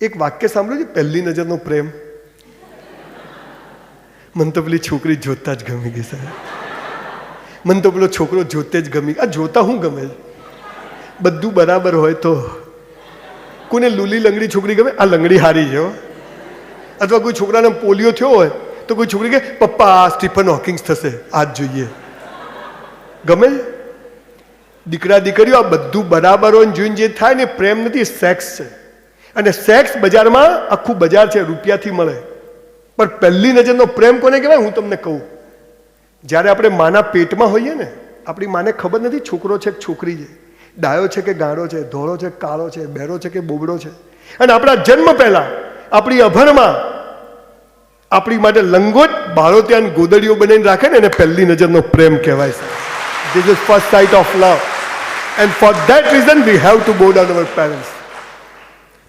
એક વાક્ય સાંભળ્યું છે, પહેલી નજરનો પ્રેમ. મને તો પેલી છોકરી જોતા જ ગમી ગઈ સાહેબ. મને તો પેલો છોકરો જોતે જ ગમી. આ જોતા હું ગમે છે? બધું બરાબર હોય તો કોને લૂલી લંગડી છોકરી ગમે? આ લંગડી હારી છે. અથવા કોઈ છોકરાને પોલિયો થયો હોય તો કોઈ છોકરી કે પપ્પા આ સ્ટીફન હોકિંગ્સ થશે, આ જ જોઈએ. ગમે? દીકરા દીકરીઓ આ બધું બરાબર હોય જોઈને જે થાય ને પ્રેમ નથી, સેક્સ છે. અને સેક્સ બજારમાં આખું બજાર છે, રૂપિયાથી મળે. પણ પહેલી નજરનો પ્રેમ કોને કહેવાય? હું તમને કહું. જ્યારે આપણે માના પેટમાં હોઈએ ને, આપણી માને ખબર નથી છોકરો છે કે છોકરી છે, ડાયો છે કે ગાળો છે, ધોળો છે કે કાળો છે, બહેરો છે કે બોબડો છે. અને આપણા જન્મ પહેલા આપણી અભણમાં આપણી માટે લંગોટ બાળો ત્યાં ગોદડીઓ બનાવીને રાખે ને, એને પહેલી નજરનો પ્રેમ કહેવાય છે. This is first sight of love. And for that reason we have to bow down our parents.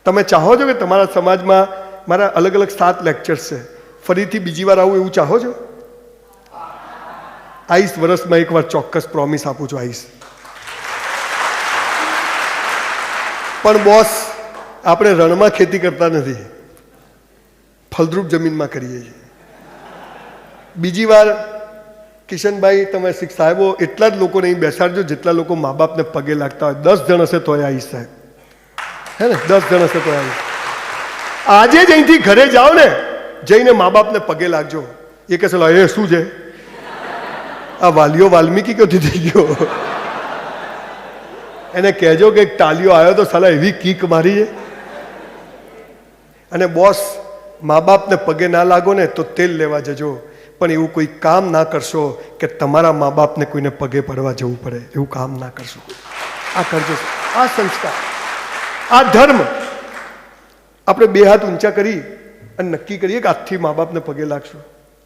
તમે ચાહો છો કે તમારા સમાજમાં મારા અલગ અલગ 7 લેક્ચર્સ છે, ફરીથી બીજી વાર આવું એવું ચાહો છો? આઈસ વર્ષમાં એકવાર ચોક્કસ પ્રોમિસ આપું છું, આઈસ. પણ બોસ, આપણે રણમાં ખેતી કરતા નથી, ફળદ્રુપ જમીનમાં કરીએ છીએ. બીજી વાર કિશનભાઈ, તમે સાહેબો એટલા જ લોકો નહીં બેસાડજો જેટલા લોકો મા બાપને પગે લાગતા હોય. 10 જણ હશે તોય આવીશ સાહેબ, હે ને? 10 જણ હશે તોય આવીશ. આજે જ અહીંથી ઘરે જાઓ ને, જઈને મા બાપને પગે લાગજો. એ કહેશે એ શું છે? આ વાલીઓ વાલ્મીકી ક્યાંથી થઈ ગયો? એને કહેજો કે એક તાલીઓ આવ્યો તો સાલા એવી કીક મારી છે. અને બોસ, મા બાપને પગે ના લાગો ને તો તેલ લેવા જજો, પણ એવું કોઈ કામ ના કરશો કે તમારા મા બાપને કોઈને પગે પડવા જવું પડે. એવું કામ ના કરશો. આ કરજો. આ સંસ્કાર, આ ધર્મ. આપણે 2 હાથ ઊંચા કરી અને નક્કી કરીએ કે આજથી મા બાપને પગે લાગશું.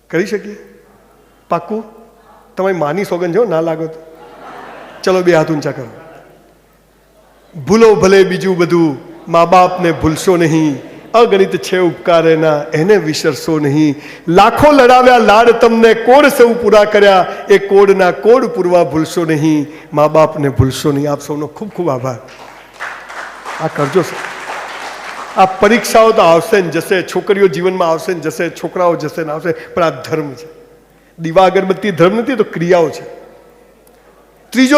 કરી શકીએ? પાક્કું? તમારી માની સોગન જો ના લાગો તો ચલો 2 હાથ ઊંચા કરો. ભૂલો ભલે બીજું બધું, મા બાપને ભૂલશો નહીં. અગણિત છે ઉપકાર એના, એને વિસરશો નહીં. લાખો લડાવ્યા લાડ તમને, કોડ સૌ પૂરા કર્યા, એ કોડના કોડ પૂરવા ભૂલશો નહીં. મા બાપને ભૂલશો નહીં. આપ સૌનો ખૂબ ખૂબ આભાર. આ કરજો સર. આ પરીક્ષાઓ તો આવશે ને જશે, છોકરીઓ જીવનમાં આવશે ને જશે, છોકરાઓ જશે ને આવશે, પણ આ ધર્મ છે. દીવા અગરબત્તી ધર્મ નથી, તો ક્રિયાઓ છે. ત્રીજો